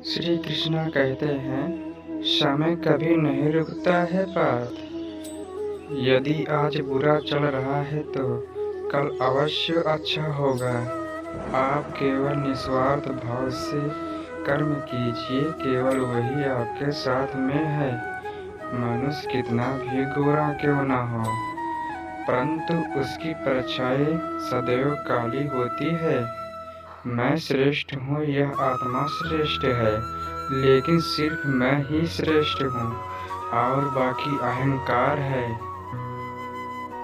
श्री कृष्ण कहते हैं, समय कभी नहीं रुकता है बात। यदि आज बुरा चल रहा है तो कल अवश्य अच्छा होगा। आप केवल निस्वार्थ भाव से कर्म कीजिए, केवल वही आपके साथ में है। मनुष्य कितना भी गोरा क्यों ना हो, परंतु उसकी परछाई सदैव काली होती है। मैं श्रेष्ठ हूँ, यह आत्मा श्रेष्ठ है, लेकिन सिर्फ मैं ही श्रेष्ठ हूँ और बाकी अहंकार है।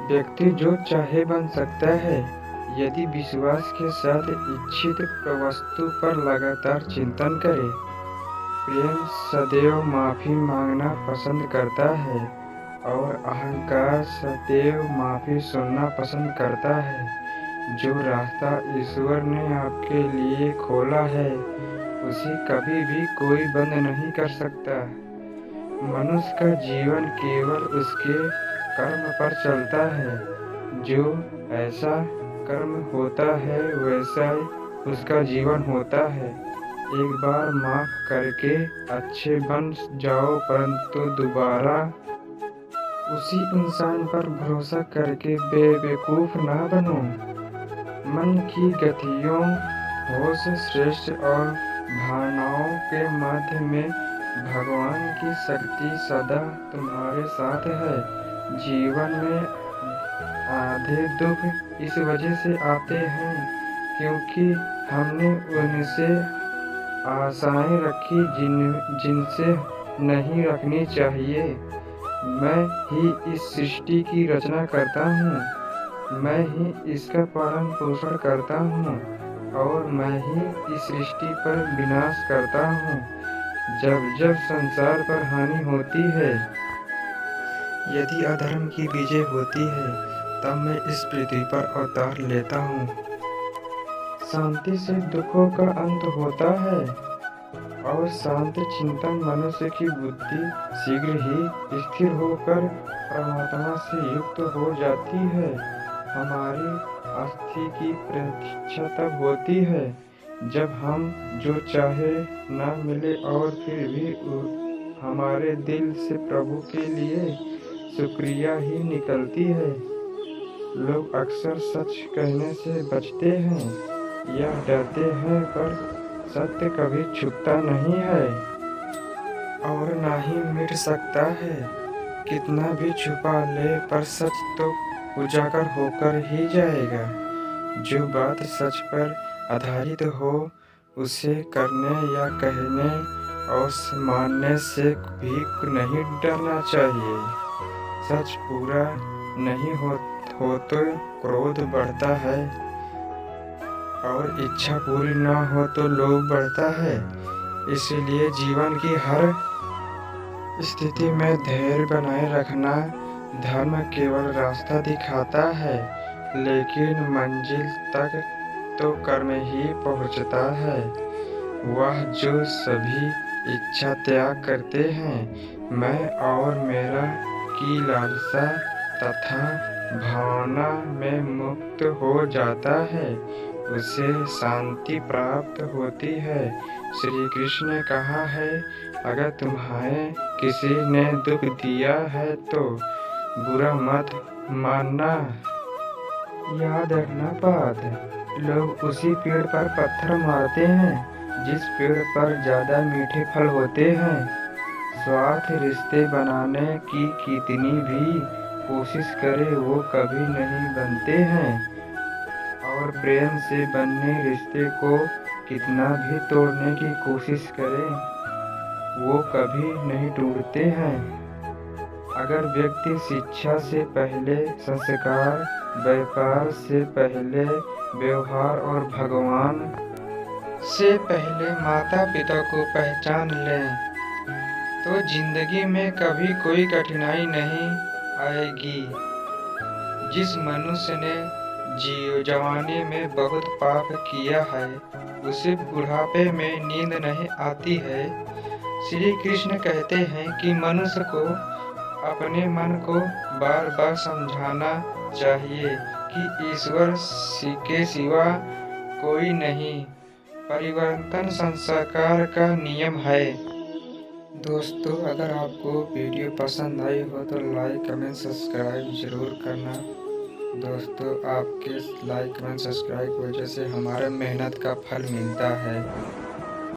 व्यक्ति जो चाहे बन सकता है, यदि विश्वास के साथ इच्छित वस्तु पर लगातार चिंतन करे। प्रेम सदैव माफी मांगना पसंद करता है और अहंकार सदैव माफी सुनना पसंद करता है। जो रास्ता ईश्वर ने आपके लिए खोला है, उसे कभी भी कोई बंद नहीं कर सकता। मनुष्य का जीवन केवल उसके कर्म पर चलता है। जो ऐसा कर्म होता है, वैसा उसका जीवन होता है। एक बार माफ करके अच्छे बन जाओ, परंतु दोबारा उसी इंसान पर भरोसा करके बेवकूफ ना बनो। मन की गतियों, होश श्रेष्ठ और भावनाओं के मध्य में भगवान की शक्ति सदा तुम्हारे साथ है। जीवन में आधे दुख इस वजह से आते हैं क्योंकि हमने उनसे आशाएं रखी जिनसे नहीं रखनी चाहिए। मैं ही इस सृष्टि की रचना करता हूँ, मैं ही इसका पालन पोषण करता हूँ और मैं ही इस सृष्टि पर विनाश करता हूँ। जब जब संसार पर हानि होती है, यदि अधर्म की विजय होती है, तब मैं इस पृथ्वी पर अवतार लेता हूँ। शांति से दुखों का अंत होता है और शांत चिंतन मनुष्य की बुद्धि शीघ्र ही स्थिर होकर परमात्मा से युक्त हो जाती है। हमारी अस्थि की प्रतीक्षा तब होती है जब हम जो चाहे ना मिले और फिर भी हमारे दिल से प्रभु के लिए शुक्रिया ही निकलती है। लोग अक्सर सच कहने से बचते हैं या डरते हैं, पर सत्य कभी छुपता नहीं है और ना ही मिट सकता है। कितना भी छुपा ले, पर सच तो उजागर होकर ही जाएगा। जो बात सच पर आधारित हो, उसे करने या कहने और मानने से भी नहीं डरना चाहिए। सच पूरा नहीं हो तो क्रोध बढ़ता है और इच्छा पूरी न हो तो लोभ बढ़ता है। इसलिए जीवन की हर स्थिति में धैर्य बनाए रखना। धर्म केवल रास्ता दिखाता है, लेकिन मंजिल तक तो कर्म ही पहुंचता है। वह जो सभी इच्छा त्याग करते हैं, मैं और मेरा की लालसा तथा भावना में मुक्त हो जाता है, उसे शांति प्राप्त होती है। श्री कृष्ण ने कहा है, अगर तुम्हें किसी ने दुख दिया है तो बुरा मत मानना। याद रखना बात, लोग उसी पेड़ पर पत्थर मारते हैं जिस पेड़ पर ज्यादा मीठे फल होते हैं। स्वार्थ रिश्ते बनाने की कितनी भी कोशिश करे, वो कभी नहीं बनते हैं और प्रेम से बनने रिश्ते को कितना भी तोड़ने की कोशिश करे, वो कभी नहीं टूटते हैं। अगर व्यक्ति शिक्षा से पहले संस्कार, व्यापार से पहले व्यवहार और भगवान से पहले माता पिता को पहचान ले, तो जिंदगी में कभी कोई कठिनाई नहीं आएगी। जिस मनुष्य ने जवानी में बहुत पाप किया है, उसे बुढ़ापे में नींद नहीं आती है। श्री कृष्ण कहते हैं कि मनुष्य को अपने मन को बार बार समझाना चाहिए कि ईश्वर के सिवा कोई नहीं, परिवर्तन संस्कार का नियम है। दोस्तों, अगर आपको वीडियो पसंद आई हो तो लाइक कमेंट सब्सक्राइब ज़रूर करना। दोस्तों, आपके लाइक कमेंट सब्सक्राइब की वजह से हमारे मेहनत का फल मिलता है।